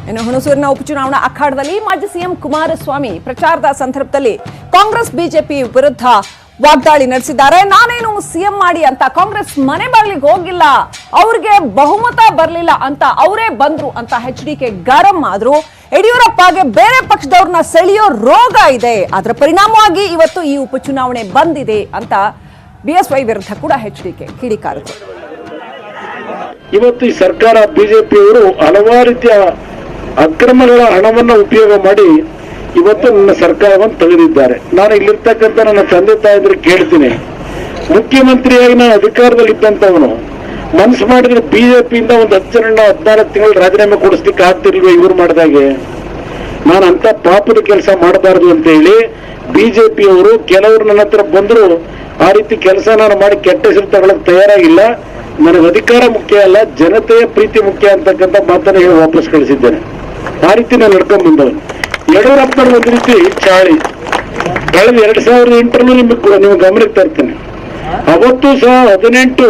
ಇನ್ನು ಹುಣಸೂರಿನ ಉಪಚುನಾವಣಾ ಅಖಾಡದಲ್ಲಿ ಮಾಜಿ ಸಿಎಂ ಕುಮಾರಸ್ವಾಮಿ ಪ್ರಚಾರದ ಸಂದರ್ಭದಲ್ಲಿ ಕಾಂಗ್ರೆಸ್ ಬಿಜೆಪಿ ವಿರುದ್ಧ ವಾಗ್ದಾಳಿ ನಡೆಸಿದ್ದಾರೆ. ನಾನೇನು ಸಿಎಂ ಮಾಡಿ ಅಂತ ಕಾಂಗ್ರೆಸ್ ಮನೆ ಬಾಗಿಲಿಗೆ ಹೋಗಿಲ್ಲ, ಅವ್ರಿಗೆ ಬಹುಮತ ಬರಲಿಲ್ಲ ಅಂತ ಅವರೇ ಬಂದ್ರು ಅಂತ ಎಚ್ಡಿಕೆ ಗರಂ ಆದ್ರು. ಯಡಿಯೂರಪ್ಪಗೆ ಬೇರೆ ಪಕ್ಷದವ್ರನ್ನ ಸೆಳೆಯೋ ರೋಗ ಇದೆ, ಅದರ ಪರಿಣಾಮವಾಗಿ ಇವತ್ತು ಈ ಉಪಚುನಾವಣೆ ಬಂದಿದೆ ಅಂತ ಬಿಎಸ್ವೈ ವಿರುದ್ಧ ಕೂಡ ಎಚ್ಡಿಕೆ ಕಿಡಿಕಾರಿದ್ರು. ಇವತ್ತು ಈ ಸರ್ಕಾರ ಬಿಜೆಪಿಯವರು ಹಲವಾರು ರೀತಿಯ ಅಕ್ರಮಗಳ ಹಣವನ್ನು ಉಪಯೋಗ ಮಾಡಿ ಇವತ್ತು ನನ್ನ ಸರ್ಕಾರವನ್ನು ತೆಗೆದಿದ್ದಾರೆ. ನಾನು ಇಲ್ಲಿರ್ತಕ್ಕಂಥ ನನ್ನ ತಂದೆ ತಾಯಿದ್ರೆ ಕೇಳ್ತೀನಿ, ಮುಖ್ಯಮಂತ್ರಿಯಾಗಿ ನಾನು ಅಧಿಕಾರದಲ್ಲಿದ್ದಂಥವನು ಮನಸ್ಸು ಮಾಡಿದ್ರೆ ಬಿಜೆಪಿಯಿಂದ ಒಂದು 10 ಜನ 14 ತಿಂಗಳು ರಾಜೀನಾಮೆ ಕೊಡಿಸ್ಲಿಕ್ಕೆ ಆಗ್ತಿರ್ಲಿಲ್ವ ಇವ್ರು ಮಾಡಿದಾಗೆ? ನಾನು ಅಂತ ಪಾಪದ ಕೆಲಸ ಮಾಡಬಾರ್ದು ಅಂತ ಹೇಳಿ ಬಿಜೆಪಿಯವರು ಕೆಲವರು ನನ್ನ ಹತ್ರ ಬಂದ್ರು, ಆ ರೀತಿ ಕೆಲಸ ನಾನು ಮಾಡಿ ಕೆಟ್ಟ ಹೆಸರು ತಗೊಳಕ್ ತಯಾರಾಗಿಲ್ಲ. ನನಗೆ ಅಧಿಕಾರ ಮುಖ್ಯ ಅಲ್ಲ, ಜನತೆಯ ಪ್ರೀತಿ ಮುಖ್ಯ ಅಂತಕ್ಕಂಥ ಮಾತನ್ನ ಹೇಳಿ ವಾಪಸ್ ಕಳಿಸಿದ್ದೇನೆ. ಆ ರೀತಿ ನಾನು ನಡ್ಕೊಂಡ್ ಬಂದವನು. ಯಡಿಯೂರಪ್ಪನ ಒಂದು ರೀತಿ ಚಾಳಿ ಕಳೆದ 2008 ನಿಮ್ಗೆ ಗಮನಕ್ಕೆ ತರ್ತೇನೆ. ಅವತ್ತು ಸಹ 18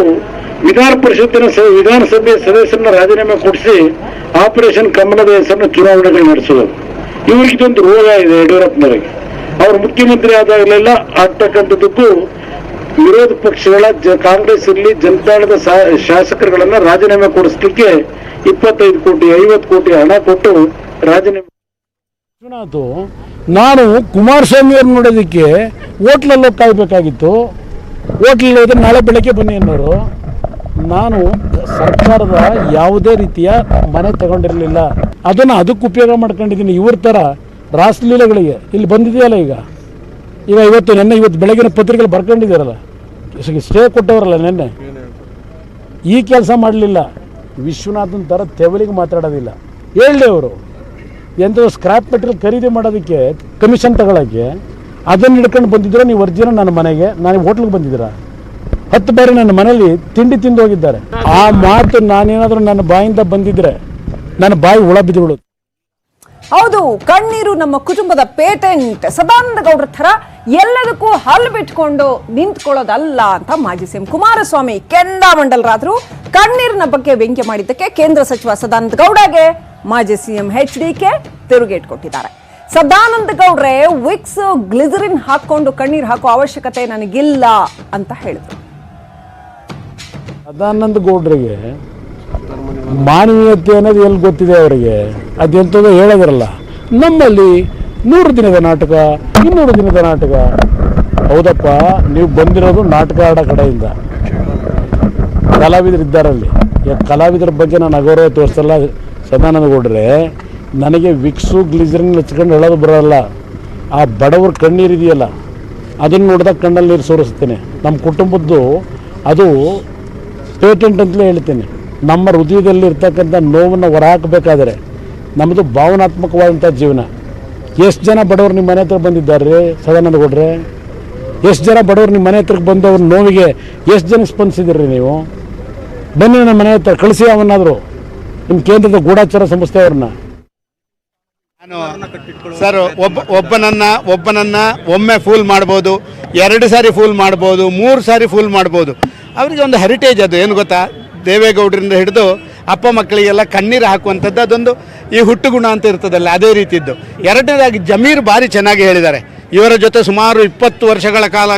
ವಿಧಾನಸಭೆ ಸದಸ್ಯರನ್ನ ರಾಜೀನಾಮೆ ಕೊಡಿಸಿ ಆಪರೇಷನ್ ಕಮಲದ ಹೆಸರನ್ನ ಚುನಾವಣೆಗಳು ನಡೆಸೋದು. ಇವ್ರಿಗಿದೊಂದು ರೋಗ ಇದೆ ಯಡಿಯೂರಪ್ಪನವರಿಗೆ. ಅವ್ರು ಮುಖ್ಯಮಂತ್ರಿ ಆದಾಗಲೆಲ್ಲ ಆಗ್ತಕ್ಕಂಥದ್ದಕ್ಕೂ ವಿರೋಧ ಪಕ್ಷಗಳ ಕಾಂಗ್ರೆಸ್ ಇರಲಿ ಜನತಾದಳದ ಶಾಸಕರುಗಳನ್ನ ರಾಜೀನಾಮೆ ಕೊಡಿಸ್ಲಿಕ್ಕೆ 25 ಕೋಟಿ 50 ಕೋಟಿ ಹಣ ಕೊಟ್ಟು ರಾಜೀನಾಮೆ. ನಾನು ಕುಮಾರಸ್ವಾಮಿ ಅವ್ರು ನೋಡೋದಕ್ಕೆ ಹೋಟ್ಲಲ್ಲಿ ಕಾಯ್ಬೇಕಾಗಿತ್ತು. ಹೋಟ್ಲಲ್ಲಿ ಹೋದ್ರೆ ನಾಳೆ ಬೆಳಗ್ಗೆ ಬನ್ನಿ ಅನ್ನೋರು. ನಾನು ಸರ್ಕಾರದ ಯಾವುದೇ ರೀತಿಯ ಮನೆ ತಗೊಂಡಿರಲಿಲ್ಲ, ಅದಕ್ಕೆ ಉಪಯೋಗ ಮಾಡ್ಕೊಂಡಿದ್ದೀನಿ. ಇವ್ರ ಥರ ರಾಸಲೀಲೆಗಳಿಗೆ ಇಲ್ಲಿ ಬಂದಿದೆಯಲ್ಲ ಈಗ ಇವತ್ತು ಬೆಳಗಿನ ಪತ್ರಿಕೆಗಳು ಬರ್ಕೊಂಡಿದ್ದಾರಲ್ಲ, ಸ್ಟೇ ಕೊಟ್ಟವರಲ್ಲ ನೆನ್ನೆ. ಈ ಕೆಲಸ ಮಾಡಲಿಲ್ಲ. ವಿಶ್ವನಾಥನ್ ಥರ ತೆವಲಿಗೆ ಮಾತಾಡೋದಿಲ್ಲ. ಹೇಳಿ ಅವರು ಎಂಥದ್ದು ಸ್ಕ್ರಾಪ್ ಮೆಟೀರಿಯಲ್ ಖರೀದಿ ಮಾಡೋದಕ್ಕೆ ಕಮಿಷನ್ ತಗೊಳ್ಳೋಕ್ಕೆ ಅದನ್ನು ಹಿಡ್ಕೊಂಡು ಬಂದಿದ್ದೀರಾ ನೀವು? ಒರಿಜಿನಲ್ ನನ್ನ ಮನೆಗೆ ನಾನು ಹೋಟ್ಲಿಗೆ ಬಂದಿದ್ದೀರಾ? 10 ಬಾರಿ ನನ್ನ ಮನೇಲಿ ತಿಂಡಿ ತಿಂದು ಹೋಗಿದ್ದಾರೆ. ಆ ಮಾತು ನಾನೇನಾದರೂ ನನ್ನ ಬಾಯಿಂದ ಬಂದಿದ್ರೆ ನನ್ನ ಬಾಯಿ ಹುಳ ಬಿದ್ದುಗಳು. ಹೌದು, ಕಣ್ಣೀರು ನಮ್ಮ ಕುಟುಂಬದ ಪೇಟೆಂಟ್. ಸದಾನಂದ ಗೌಡ್ರ ಥರ ಎಲ್ಲದಕ್ಕೂ ಹಲ್ಲು ಬಿಟ್ಕೊಂಡು ನಿಂತ್ಕೊಳ್ಳೋದಲ್ಲ ಅಂತ ಮಾಜಿ ಸಿಎಂ ಕುಮಾರಸ್ವಾಮಿ ಕೆಂಡಾಮಂಡಲರಾದ್ರು. ಕಣ್ಣೀರಿನ ಬಗ್ಗೆ ವ್ಯಂಗ್ಯ ಮಾಡಿದ್ದಕ್ಕೆ ಕೇಂದ್ರ ಸಚಿವ ಸದಾನಂದ ಗೌಡಗೆ ಮಾಜಿ ಸಿಎಂ ಎಚ್ಡಿಕೆ ತಿರುಗೇಟ್ ಕೊಟ್ಟಿದ್ದಾರೆ. ಸದಾನಂದ ಗೌಡ್ರೆ ವಿಕ್ಸ್ ಗ್ಲಿಸರಿನ್ ಹಾಕೊಂಡು ಕಣ್ಣೀರು ಹಾಕೋ ಅವಶ್ಯಕತೆ ನನಗಿಲ್ಲ ಅಂತ ಹೇಳಿದ್ರು. ಸದಾನಂದ ಗೌಡ್ರಿಗೆ ಮಾನವೀಯತೆ ಅನ್ನೋದು ಎಲ್ಲಿ ಗೊತ್ತಿದೆ ಅವರಿಗೆ? ಅದೆಂಥದ್ದು ಹೇಳೋದಿರಲ್ಲ. ನಮ್ಮಲ್ಲಿ 100 ದಿನದ ನಾಟಕ, 200 ದಿನದ ನಾಟಕ. ಹೌದಪ್ಪ, ನೀವು ಬಂದಿರೋದು ನಾಟಕ ಆಡೋ ಕಡೆಯಿಂದ. ಕಲಾವಿದರು ಇದ್ದಾರಲ್ಲಿ. ಕಲಾವಿದರ ಬಗ್ಗೆ ನಾನು ಅಗೌರವ ತೋರಿಸಲ್ಲ. ಸದಾನಂದ ಗೌಡ್ರೆ, ನನಗೆ ವಿಕ್ಸು ಗ್ಲಿಸರಿನ್ ಹಚ್ಕೊಂಡು ಹೇಳೋದು ಬರೋಲ್ಲ. ಆ ಬಡವ್ರ ಕಣ್ಣೀರಿದೆಯಲ್ಲ, ಅದನ್ನು ನೋಡಿದಾಗ ಕಣ್ಣಲ್ಲಿ ನೀರು ಸೋರಿಸ್ತೇನೆ. ನಮ್ಮ ಕುಟುಂಬದ್ದು ಅದು ಪೇಟೆಂಟ್ ಅಂತಲೇ ಹೇಳ್ತೇನೆ. ನಮ್ಮ ಹೃದಯದಲ್ಲಿ ಇರ್ತಕ್ಕಂಥ ನೋವನ್ನು ಹೊರಹಾಕಬೇಕಾದ್ರೆ ನಮ್ಮದು ಭಾವನಾತ್ಮಕವಾದಂಥ ಜೀವನ. ಎಷ್ಟು ಜನ ಬಡವರು ನಿಮ್ಮ ಮನೆ ಹತ್ರ ಬಂದಿದ್ದಾರೆ ಸದಾನಂದ ಗೌಡ್ರೆ? ಎಷ್ಟು ಜನ ಬಡವರು ನಿಮ್ಮ ಮನೆ ಹತ್ರಕ್ಕೆ ಬಂದು ಅವ್ರ ನೋವಿಗೆ ಎಷ್ಟು ಜನ ಸ್ಪಂದಿಸಿದಿರಿ ನೀವು? ಬನ್ನಿ ನಮ್ಮ ಮನೆ ಹತ್ರ ಕಳಿಸಿ ಅವನ್ನಾದರೂ, ನಿಮ್ಮ ಕೇಂದ್ರದ ಗೂಢಾಚಾರ ಸಂಸ್ಥೆ ಅವ್ರನ್ನ. ಸರ್, ಒಬ್ಬನನ್ನ ಒಮ್ಮೆ ಫೂಲ್ ಮಾಡ್ಬೋದು, 2 ಸಾರಿ ಫೂಲ್ ಮಾಡ್ಬೋದು, 3 ಸಾರಿ ಫೂಲ್ ಮಾಡ್ಬೋದು. ಅವರಿಗೆ ಒಂದು ಹೆರಿಟೇಜ್ ಅದು. ಏನು ಗೊತ್ತಾ, ದೇವೇಗೌಡರಿಂದ ಹಿಡಿದು ಅಪ್ಪ ಮಕ್ಕಳಿಗೆಲ್ಲ ಕಣ್ಣೀರು ಹಾಕುವಂಥದ್ದು ಅದೊಂದು ಈ ಹುಟ್ಟುಗುಣ ಅಂತ ಇರ್ತದಲ್ಲ, ಅದೇ ರೀತಿದ್ದು. ಎರಡನೇದಾಗಿ ಜಮೀರ್ ಭಾರಿ ಚೆನ್ನಾಗಿ ಹೇಳಿದ್ದಾರೆ. ಇವರ ಜೊತೆ ಸುಮಾರು 20 ವರ್ಷಗಳ ಕಾಲ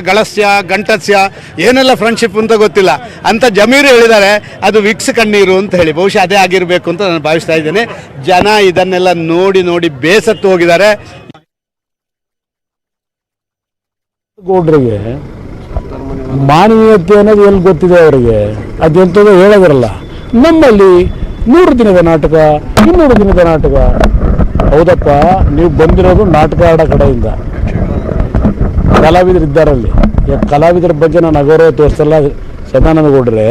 ಗಂಟಸ್ಯ ಏನೆಲ್ಲ ಫ್ರೆಂಡ್ಶಿಪ್ ಅಂತ ಗೊತ್ತಿಲ್ಲ ಅಂತ ಜಮೀರ್ ಹೇಳಿದ್ದಾರೆ. ಅದು ವಿಕ್ಸ್ ಕಣ್ಣೀರು ಅಂತ ಹೇಳಿ, ಬಹುಶಃ ಅದೇ ಆಗಿರಬೇಕು ಅಂತ ನಾನು ಭಾವಿಸ್ತಾ ಇದ್ದೇನೆ. ಜನ ಇದನ್ನೆಲ್ಲ ನೋಡಿ ಬೇಸತ್ತು ಹೋಗಿದ್ದಾರೆ. ಗೌಡ್ರಿಗೆ ಮಾನವೀಯತೆ ಅನ್ನೋದು ಎಲ್ಲಿ ಗೊತ್ತಿದೆ ಅವರಿಗೆ? ಅದೆಂಥದ್ದು ಹೇಳೋದಿರಲ್ಲ. ನಮ್ಮಲ್ಲಿ 100 ದಿನದ ನಾಟಕ, 200 ದಿನದ ನಾಟಕ. ಹೌದಪ್ಪ, ನೀವು ಬಂದಿರೋದು ನಾಟಕ ಆಡೋ ಕಡೆಯಿಂದ. ಕಲಾವಿದರು ಇದ್ದಾರಲ್ಲಿ. ಕಲಾವಿದರ ಬಗ್ಗೆ ನಾನು ಅಗೌರವ ತೋರಿಸಲ್ಲ. ಸದಾನಂದ ಗೌಡ್ರೆ,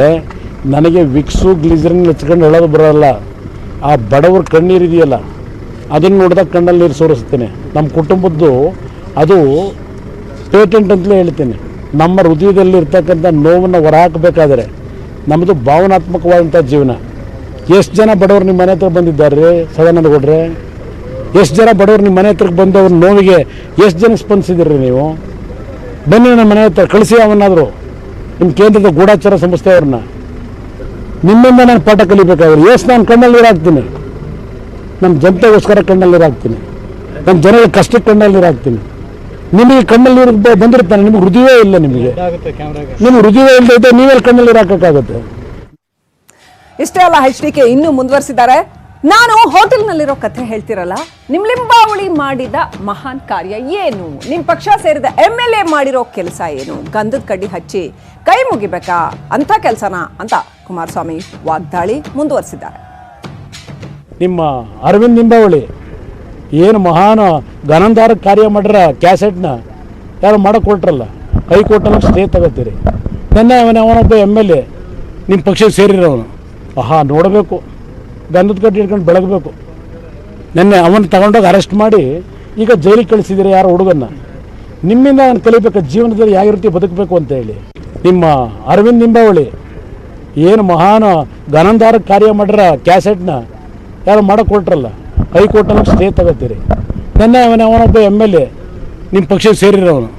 ನನಗೆ ವಿಕ್ಸು ಗ್ಲಿಸರಿನ್ ಹಚ್ಕೊಂಡು ಹೇಳೋದು ಬರೋಲ್ಲ. ಆ ಬಡವ್ರ ಕಣ್ಣೀರಿದೆಯಲ್ಲ, ಅದನ್ನು ನೋಡಿದಾಗ ಕಣ್ಣಲ್ಲಿ ನೀರು ಸೋರಿಸ್ತೇನೆ. ನಮ್ಮ ಕುಟುಂಬದ್ದು ಅದು ಪೇಟೆಂಟ್ ಅಂತಲೇ ಹೇಳ್ತೇನೆ. ನಮ್ಮ ಹೃದಯದಲ್ಲಿ ಇರ್ತಕ್ಕಂಥ ನೋವನ್ನು ಹೊರಹಾಕಬೇಕಾದ್ರೆ ನಮ್ಮದು ಭಾವನಾತ್ಮಕವಾದಂಥ ಜೀವನ. ಎಷ್ಟು ಜನ ಬಡವರು ನಿಮ್ಮ ಮನೆ ಹತ್ರ ಬಂದಿದ್ದಾರೆ ಸದಾನಂದ ಗೌಡ್ರೆ? ಎಷ್ಟು ಜನ ಬಡವರು ನಿಮ್ಮ ಮನೆ ಹತ್ರಕ್ಕೆ ಬಂದು ಅವ್ರ ನೋವಿಗೆ ಎಷ್ಟು ಜನ ಸ್ಪಂದಿಸಿದಿರಿ ನೀವು? ಬನ್ನಿ ನಮ್ಮ ಮನೆ ಹತ್ರ ಕಳಿಸಿ ಅವನ್ನಾದರೂ, ನಿಮ್ಮ ಕೇಂದ್ರದ ಗೂಢಾಚಾರ ಸಂಸ್ಥೆ ಅವ್ರನ್ನ. ನಿಮ್ಮಿಂದ ನಾನು ಪಾಠ ಕಲಿಬೇಕಾದ್ರೆ ಎಷ್ಟು ನಾನು ಕಣ್ಣಲ್ಲಿ ನೀರು ಹಾಕ್ತೀನಿ. ನಮ್ಮ ಜನತೆಗೋಸ್ಕರ ಕಣ್ಣಲ್ಲಿ ನೀರು ಹಾಕ್ತೀನಿ, ನಮ್ಮ ಜನಗಳ ಕಷ್ಟಕ್ಕೆ ಕಣ್ಣಲ್ಲಿ ನೀರು ಹಾಕ್ತೀನಿ. ನಿಮಗೆ ಕಣ್ಣಲ್ಲಿ ನೀರು ಬಂದಿರ್ತಾನೆ, ನಿಮ್ಗೆ ಹೃದಯವೇ ಇಲ್ಲ, ನಿಮಗೆ ಹೃದಯ ಇಲ್ಲದೆ ನೀವೆಲ್ಲ ಕಣ್ಣಲ್ಲಿ ನೀರು ಹಾಕೋಕ್ಕಾಗುತ್ತೆ. ಇಷ್ಟೇ ಅಲ್ಲ, HDK ಇನ್ನೂ ಮುಂದುವರಿಸಿದ್ದಾರೆ. ನಾನು ಹೋಟೆಲ್ನಲ್ಲಿರೋ ಕಥೆ ಹೇಳ್ತಿರಲ್ಲ, ನಿಮ್ ಲಿಂಬಾವಳಿ ಮಾಡಿದ ಮಹಾನ್ ಕಾರ್ಯ ಏನು, ನಿಮ್ ಪಕ್ಷ ಸೇರಿದ MLA ಮಾಡಿರೋ ಕೆಲಸ ಏನು, ಗಂಧದ ಕಡ್ಡಿ ಹಚ್ಚಿ ಕೈ ಮುಗಿಬೇಕಾ ಅಂತ ಕೆಲಸನಾ ಅಂತ ಕುಮಾರಸ್ವಾಮಿ ವಾಗ್ದಾಳಿ ಮುಂದುವರಿಸಿದ್ದಾರೆ. ನಿಮ್ಮ ಅರವಿಂದ್ ಲಿಂಬಾವಳಿ ಏನು ಮಹಾನ್ ಗನಂದಾರ ಕಾರ್ಯ ಮಾಡಿರ ಕ್ಯಾಸೆಟ್ನ ಯಾರು ಮಾಡಕ್ಕೆ ಕೊಟ್ರಲ್ಲ, ಹೈಕೋರ್ಟ್ನಲ್ಲಿ ಸ್ಟೇ ತಗೋತೀರಿ. ನೆನ್ನೆ ಅವನೊಬ್ಬ MLA ನಿಮ್ಮ ಪಕ್ಷಕ್ಕೆ ಸೇರಿರೋನು, ನೋಡಬೇಕು, ಗಂಧದ ಕಡ್ಡಿ ಹಿಡ್ಕೊಂಡು ಬೆಳಗಬೇಕು. ನೆನ್ನೆ ಅವನು ತಗೊಂಡೋಗಿ ಅರೆಸ್ಟ್ ಮಾಡಿ ಈಗ ಜೈಲಿಗೆ ಕಳಿಸಿದ್ದೀರಿ ಯಾರೋ ಹುಡುಗನ್ನ. ನಿಮ್ಮಿಂದ ಅವನು ಕಲಿಬೇಕು ಜೀವನದಲ್ಲಿ ಯಾವ ರೀತಿ ಬದುಕಬೇಕು ಅಂತ ಹೇಳಿ. ನಿಮ್ಮ ಅರವಿಂದ್ ಲಿಂಬಾವಳಿ ಏನು ಮಹಾನ್ ಗನಂದಾರ ಕಾರ್ಯ ಮಾಡಿರ ಕ್ಯಾಸೆಟ್ನ ಯಾರು ಮಾಡಕ್ಕೆ ಕೊಟ್ರಲ್ಲ, ಹೈಕೋರ್ಟ್ನಲ್ಲಿ ಸ್ಟೇ ತಗೋತೀರಿ. ನೆನ್ನೆ ಅವನೊಬ್ಬ MLA ನಿಮ್ಮ ಪಕ್ಷಕ್ಕೆ ಸೇರಿರೋನು,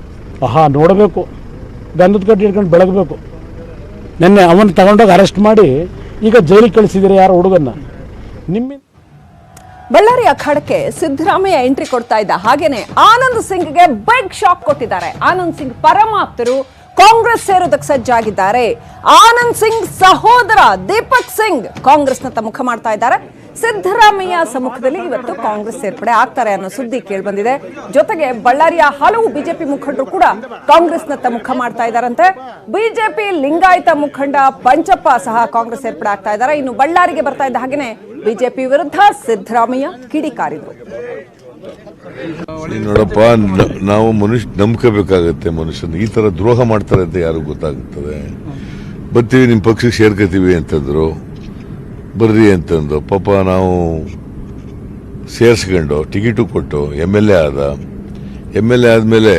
ನೋಡಬೇಕು, ಗಂಧದ ಕಡ್ಡಿ ಹಿಡ್ಕೊಂಡು ಬೆಳಗಬೇಕು. ನೆನ್ನೆ ಅವನು ತಗೊಂಡೋಗಿ ಅರೆಸ್ಟ್ ಮಾಡಿ ಈಗ ಜೈಲಿಗೆ ಕಳಿಸಿದ್ದೀರಿ ಯಾರೋ ಹುಡುಗನ್ನ. ನಿಮ್ಮಿಂದ ಬಳ್ಳಾರಿ ಅಖಾಡಕ್ಕೆ ಸಿದ್ದರಾಮಯ್ಯ ಎಂಟ್ರಿ ಕೊಡ್ತಾ ಇದ್ದ ಹಾಗೇನೆ ಆನಂದ್ ಸಿಂಗ್ಗೆ ಬಿಗ್ ಶಾಕ್ ಕೊಟ್ಟಿದ್ದಾರೆ. ಆನಂದ್ ಸಿಂಗ್ ಪರಮಾಪ್ತರು ಕಾಂಗ್ರೆಸ್ ಸೇರೋದಕ್ಕೆ ಸಜ್ಜಾಗಿದ್ದಾರೆ. ಆನಂದ್ ಸಿಂಗ್ ಸಹೋದರ ದೀಪಕ್ ಸಿಂಗ್ ಕಾಂಗ್ರೆಸ್ನತ್ತ ಮುಖ ಮಾಡ್ತಾ ಇದ್ದಾರೆ. ಸಿದ್ದರಾಮಯ್ಯ ಸಮ್ಮುಖದಲ್ಲಿ ಇವತ್ತು ಕಾಂಗ್ರೆಸ್ ಸೇರ್ಪಡೆ ಆಗ್ತಾರೆ ಅನ್ನೋ ಸುದ್ದಿ ಕೇಳಿಬಂದಿದೆ. ಜೊತೆಗೆ ಬಳ್ಳಾರಿಯ ಹಲವು ಬಿಜೆಪಿ ಮುಖಂಡರು ಕೂಡ ಕಾಂಗ್ರೆಸ್ನತ್ತ ಮುಖ ಮಾಡ್ತಾ ಇದ್ದಾರಂತೆ. ಬಿಜೆಪಿ ಲಿಂಗಾಯತ ಮುಖಂಡ ಪಂಚಪ್ಪ ಸಹ ಕಾಂಗ್ರೆಸ್ ಸೇರ್ಪಡೆ ಆಗ್ತಾ ಇದ್ದಾರೆ. ಇನ್ನು ಬಳ್ಳಾರಿಗೆ ಬರ್ತಾ ಇದ್ದ ಹಾಗೇನೆ ಬಿಜೆಪಿ ವಿರುದ್ಧ ಸಿದ್ದರಾಮಯ್ಯ ಕಿಡಿಕಾರಿದ್ರು. ನೋಡಪ್ಪ, ನಾವು ನಂಬ್ಕೋಬೇಕಾಗತ್ತೆ. ಮನುಷ್ಯನ ಈ ತರ ದ್ರೋಹ ಮಾಡ್ತಾರೆ ಅಂತ ಯಾರು ಗೊತ್ತಾಗುತ್ತದೆ. ಬರ್ತೀವಿ, ನಿಮ್ಮ ಪಕ್ಷಕ್ಕೆ ಸೇರ್ಕೋತೀವಿ ಅಂತಂದ್ರು, ಬರ್ರಿ ಅಂತಂದು ಪಾಪ ನಾವು ಸೇರಿಸ್ಕೊಂಡು ಟಿಕೆಟು ಕೊಟ್ಟು MLA ಆದ. MLA ಆದಮೇಲೆ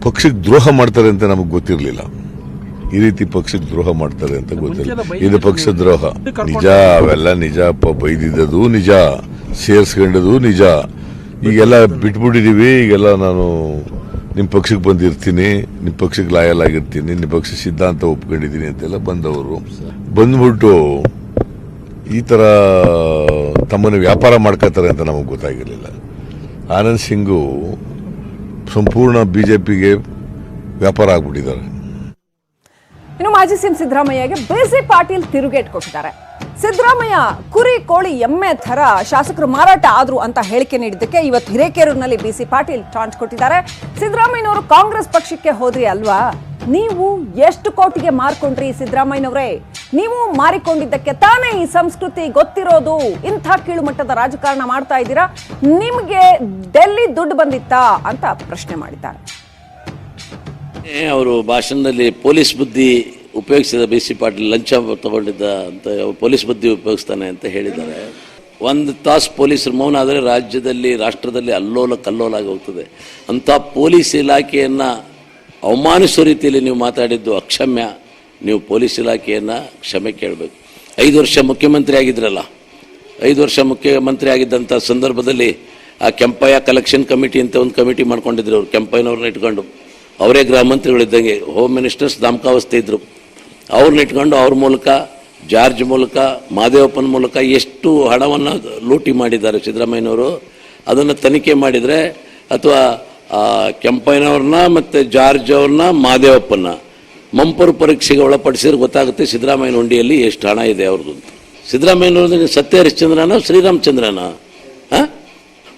ಪಕ್ಷಕ್ಕೆ ದ್ರೋಹ ಮಾಡ್ತಾರೆ ಅಂತ ನಮಗೆ ಗೊತ್ತಿರಲಿಲ್ಲ. ಈ ರೀತಿ ಪಕ್ಷಕ್ಕೆ ದ್ರೋಹ ಮಾಡ್ತಾರೆ ಅಂತ ಗೊತ್ತಿಲ್ಲ. ಇದು ಪಕ್ಷ ದ್ರೋಹ ನಿಜ, ಅವೆಲ್ಲ ನಿಜ. ಬೈದಿದ್ದದು ನಿಜ, ಸೇರಿಸ್ಕೊಂಡದು ನಿಜ. ಈಗೆಲ್ಲ ಬಿಟ್ಬಿಟ್ಟಿದೀವಿ. ಈಗೆಲ್ಲ ನಾನು ನಿಮ್ಮ ಪಕ್ಷಕ್ಕೆ ಬಂದಿರ್ತೀನಿ, ನಿಮ್ಮ ಪಕ್ಷಕ್ಕೆ ಲಾಯಲ್ ಆಗಿರ್ತೀನಿ, ನಿಮ್ಮ ಪಕ್ಷ ಸಿದ್ಧಾಂತ ಒಪ್ಕೊಂಡಿದ್ದೀನಿ ಅಂತೆಲ್ಲ ಬಂದವರು ಬಂದ್ಬಿಟ್ಟು ಈ ತರ ತಮ್ಮನ್ನು ವ್ಯಾಪಾರ ಮಾಡ್ಕೋತಾರೆ ಅಂತ ನಮಗೆ ಗೊತ್ತಾಗಿರಲಿಲ್ಲ. ಆನಂದ್ ಸಿಂಗು ಸಂಪೂರ್ಣ ಬಿಜೆಪಿಗೆ ವ್ಯಾಪಾರ ಆಗ್ಬಿಟ್ಟಿದ್ದಾರೆ. ಇನ್ನು ಮಾಜಿ ಸಿಎಂ ಸಿದ್ದರಾಮಯ್ಯಗೆ ಬಿಸಿ ಪಾಟೀಲ್ ತಿರುಗೇಟ್ ಕೊಟ್ಟಿದ್ದಾರೆ. ಸಿದ್ದರಾಮಯ್ಯ ಕುರಿ ಕೋಳಿ ಎಮ್ಮೆ ತರ ಶಾಸಕರು ಮಾರಾಟ ಆದ್ರು ಅಂತ ಹೇಳಿಕೆ ನೀಡಿದ್ದಕ್ಕೆ ಇವತ್ತು ಹಿರೇಕೆರೂರಿನಲ್ಲಿ ಬಿಸಿ ಪಾಟೀಲ್ ಟಾಂಚ್ ಕೊಟ್ಟಿದ್ದಾರೆ. ಸಿದ್ದರಾಮಯ್ಯನವರು ಕಾಂಗ್ರೆಸ್ ಪಕ್ಷಕ್ಕೆ ಹೋದ್ರಿ ಅಲ್ವಾ, ನೀವು ಎಷ್ಟು ಕೋಟಿಗೆ ಮಾರ್ಕೊಂಡ್ರಿ ಸಿದ್ದರಾಮಯ್ಯನವರೇ, ನೀವು ಮಾರಿಕೊಂಡಿದ್ದಕ್ಕೆ ತಾನೇ ಈ ಸಂಸ್ಕೃತಿ ಗೊತ್ತಿರೋದು. ಇಂಥ ಕೀಳುಮಟ್ಟದ ರಾಜಕಾರಣ ಮಾಡ್ತಾ ಇದ್ದೀರಾ, ನಿಮ್ಗೆ ಡೆಲ್ಲಿ ದುಡ್ಡು ಬಂದಿತ್ತಾ ಅಂತ ಪ್ರಶ್ನೆ ಮಾಡಿದ್ದಾರೆ. ಅವರು ಭಾಷಣದಲ್ಲಿ ಪೊಲೀಸ್ ಬುದ್ಧಿ ಉಪಯೋಗಿಸಿದ ಬಿಸಿ ಪಾಟೀಲ್ ಲಂಚ ತಗೊಂಡಿದ್ದ ಅಂತ ಪೊಲೀಸ್ ಬುದ್ಧಿ ಉಪಯೋಗಿಸ್ತಾನೆ ಅಂತ ಹೇಳಿದ್ದಾರೆ. ಒಂದು ತಾಸು ಪೊಲೀಸರು ಮೌನ ಆದರೆ ರಾಜ್ಯದಲ್ಲಿ ರಾಷ್ಟ್ರದಲ್ಲಿ ಅಲ್ಲೋಲ ಕಲ್ಲೋಲ ಆಗಿ ಹೋಗ್ತದೆ. ಅಂಥ ಪೊಲೀಸ್ ಇಲಾಖೆಯನ್ನು ಅವಮಾನಿಸೋ ರೀತಿಯಲ್ಲಿ ನೀವು ಮಾತಾಡಿದ್ದು ಅಕ್ಷಮ್ಯ. ನೀವು ಪೊಲೀಸ್ ಇಲಾಖೆಯನ್ನು ಕ್ಷಮೆ ಕೇಳಬೇಕು. 5 ವರ್ಷ ಮುಖ್ಯಮಂತ್ರಿ ಆಗಿದ್ರಲ್ಲ, 5 ವರ್ಷ ಮುಖ್ಯಮಂತ್ರಿ ಆಗಿದ್ದಂಥ ಸಂದರ್ಭದಲ್ಲಿ ಆ ಕೆಂಪಯ್ಯ ಕಲೆಕ್ಷನ್ ಕಮಿಟಿ ಅಂತ ಒಂದು ಕಮಿಟಿ ಮಾಡ್ಕೊಂಡಿದ್ರು. ಅವರು ಕೆಂಪಯ್ಯನವ್ರನ್ನ ಇಟ್ಕೊಂಡು, ಅವರೇ ಗೃಹ ಮಂತ್ರಿಗಳಿದ್ದಂಗೆ ಹೋಮ್ ಮಿನಿಸ್ಟರ್ಸ್ ದಾಮಕಾವಸ್ಥೆ ಇದ್ದರು, ಅವ್ರನ್ನ ಇಟ್ಕೊಂಡು ಅವ್ರ ಮೂಲಕ, ಜಾರ್ಜ್ ಮೂಲಕ, ಮಾದೇವಪ್ಪನ ಮೂಲಕ ಎಷ್ಟು ಹಣವನ್ನು ಲೂಟಿ ಮಾಡಿದ್ದಾರೆ ಸಿದ್ದರಾಮಯ್ಯನವರು. ಅದನ್ನು ತನಿಖೆ ಮಾಡಿದರೆ ಅಥವಾ ಕೆಂಪಯ್ಯನವ್ರನ್ನ ಮತ್ತು ಜಾರ್ಜ್ ಅವ್ರನ್ನ, ಮಾದೇವಪ್ಪನ ಮಂಪರು ಪರೀಕ್ಷೆಗೆ ಒಳಪಡಿಸಿದ್ರೆ ಗೊತ್ತಾಗುತ್ತೆ ಸಿದ್ದರಾಮಯ್ಯನ ಹುಂಡಿಯಲ್ಲಿ ಎಷ್ಟು ಹಣ ಇದೆ ಅವ್ರದ್ದು ಅಂತ. ಸಿದ್ದರಾಮಯ್ಯನವ್ರದ್ದು ಸತ್ಯ ಹರಿಶ್ಚಂದ್ರನ ಶ್ರೀರಾಮಚಂದ್ರನ?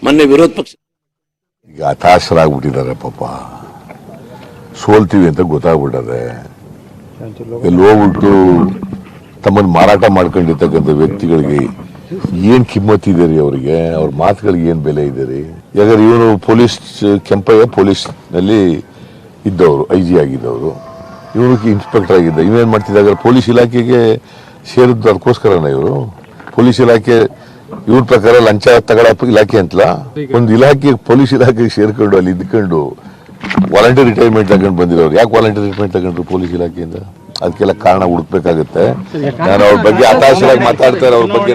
ಮೊನ್ನೆ ವಿರೋಧ ಪಕ್ಷ ಈಗ ಹತಾಶರಾಗ್ಬಿಟ್ಟಿದ್ದಾರೆ ಪಾಪ. ಸೋಲ್ತೀವಿ ಅಂತ ಗೊತ್ತಾಗ್ಬಿಟ್ಟದೆ. ಎಲ್ಲಿ ಹೋಗ್ಬಿಟ್ಟು ತಮ್ಮನ್ನು ಮಾರಾಟ ಮಾಡ್ಕೊಂಡಿರ್ತಕ್ಕಂಥ ವ್ಯಕ್ತಿಗಳಿಗೆ ಏನ್ ಕಿಮ್ಮತ್ ಇದೆ ರೀ ಅವರಿಗೆ, ಅವ್ರ ಮಾತುಗಳಿಗೆ ಏನ್ ಬೆಲೆ ಇದೆ ರೀ. ಯಾಕಂದ್ರೆ ಇವನು ಪೊಲೀಸ್, ಕೆಂಪಯ್ಯ ಪೊಲೀಸ್ ನಲ್ಲಿ ಇದ್ದವರು, IG ಆಗಿದ್ದವರು, ಇವನು ಇನ್ಸ್ಪೆಕ್ಟರ್ ಆಗಿದ್ದ. ಇವೇನ್ ಮಾಡ್ತಿದ್ದಾಗ ಪೊಲೀಸ್ ಇಲಾಖೆಗೆ ಸೇರಿದ್ದು ಅದಕ್ಕೋಸ್ಕರನ ಇವರು. ಪೊಲೀಸ್ ಇಲಾಖೆ ಇವ್ರ ಪ್ರಕಾರ ಲಂಚ ತಗೊಳಪ್ಪ ಇಲಾಖೆ ಅಂತಲ್ಲ, ಒಂದು ಇಲಾಖೆ ಪೊಲೀಸ್ ಇಲಾಖೆಗೆ ಸೇರ್ಕೊಂಡು ಅಲ್ಲಿ ಇದ್ಕೊಂಡು ವಾಲಂಟಿಯರ್ ರಿಟೈರ್ಮೆಂಟ್ ತಗೊಂಡು ಬಂದಿರೋರು. ಯಾಕೆ ವಾಲಂಟಿಯರ್ ರಿಟೈರ್ಮೆಂಟ್ ತಗೊಂಡ್ರು ಪೊಲೀಸ್ ಇಲಾಖೆಯಿಂದ? ಅದಕ್ಕೆಲ್ಲ ಕಾರಣ ಹುಡುಕ್ಬೇಕಾಗುತ್ತೆ. ನಾನು ಅವ್ರ ಬಗ್ಗೆ ಹತಾಶರಾಗಿ ಮಾತಾಡ್ತಾರೆ. ಅವ್ರ ಬಗ್ಗೆ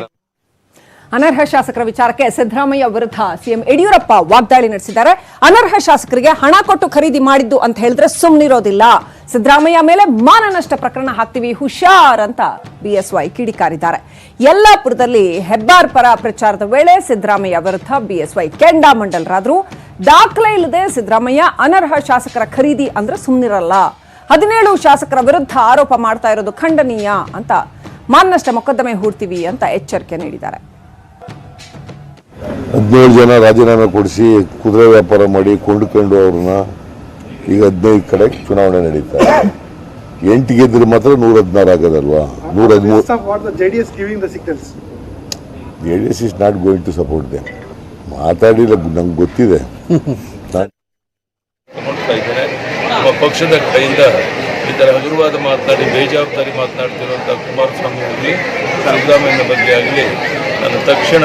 ಅನರ್ಹ ಶಾಸಕರ ವಿಚಾರಕ್ಕೆ ಸಿದ್ದರಾಮಯ್ಯ ವಿರುದ್ಧ ಸಿಎಂ ಯಡಿಯೂರಪ್ಪ ವಾಗ್ದಾಳಿ ನಡೆಸಿದ್ದಾರೆ. ಅನರ್ಹ ಶಾಸಕರಿಗೆ ಹಣ ಕೊಟ್ಟು ಖರೀದಿ ಮಾಡಿದ್ದು ಅಂತ ಹೇಳಿದ್ರೆ ಸುಮ್ಮನಿರೋದಿಲ್ಲ, ಸಿದ್ದರಾಮಯ್ಯ ಮೇಲೆ ಮಾನನಷ್ಟ ಪ್ರಕರಣ ಹಾಕ್ತೀವಿ, ಹುಷಾರ್ ಅಂತ ಬಿಎಸ್ವೈ ಕಿಡಿಕಾರಿದ್ದಾರೆ. ಯಲ್ಲಾಪುರದಲ್ಲಿ ಹೆಬ್ಬಾರ್ ಪರ ಪ್ರಚಾರದ ವೇಳೆ ಸಿದ್ದರಾಮಯ್ಯ ವಿರುದ್ಧ ಬಿಎಸ್ವೈ ಕೆಂಡಾಮಂಡಲರಾದ್ರು. ದಾಖಲೆ ಇಲ್ಲದೆ ಸಿದ್ದರಾಮಯ್ಯ ಅನರ್ಹ ಶಾಸಕರ ಖರೀದಿ ಅಂದ್ರೆ ಸುಮ್ಮನಿರಲ್ಲ, 17 ಶಾಸಕರ ವಿರುದ್ಧ ಆರೋಪ ಮಾಡ್ತಾ ಇರೋದು ಖಂಡನೀಯ ಅಂತ ಮಾನನಷ್ಟ ಮೊಕದ್ದಮೆ ಹೂಡ್ತೀವಿ ಅಂತ ಎಚ್ಚರಿಕೆ ನೀಡಿದ್ದಾರೆ. 17 ಜನ ರಾಜೀನಾಮೆ ಕೊಡಿಸಿ ಕುದುರೆ ವ್ಯಾಪಾರ ಮಾಡಿ ಕೊಂಡುಕೊಂಡು ಅವ್ರನ್ನ ಈಗ 15 ಕಡೆ ಚುನಾವಣೆ ನಡೀತಾರೆ. 8 ಗೆದ್ರೆ ಮಾತ್ರ 116 ಆಗೋದಲ್ವಾ? 113. JDS is not going to support them. ಮಾತಾಡಿಲ್ಲ, ನಂಗೆ ಗೊತ್ತಿದೆ. ನಮ್ಮ ಪಕ್ಷದ ಕಡೆಯಿಂದ ಈ ಥರ ಹಗುರವಾದ ಮಾತನಾಡಿ ಬೇಜವಾಬ್ದಾರಿ ಮಾತನಾಡ್ತಿರುವಂಥ ಕುಮಾರಸ್ವಾಮಿ ಆಗಲಿ ಸಿದ್ದರಾಮಯ್ಯನ ಬಗ್ಗೆ ಆಗಲಿ ನಾನು ತಕ್ಷಣ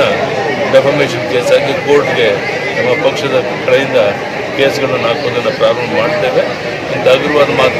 ಡೆಫಮೇಷನ್ ಕೇಸ್ ಆಗಿ ಕೋರ್ಟ್ಗೆ ನಮ್ಮ ಪಕ್ಷದ ಕಡೆಯಿಂದ ಕೇಸ್ಗಳನ್ನು ಹಾಕೋದನ್ನು ಪ್ರಾರಂಭ ಮಾಡ್ತೇವೆ. ಇಂಥ ಹಗುರವಾದ ಮಾತನಾಡಿ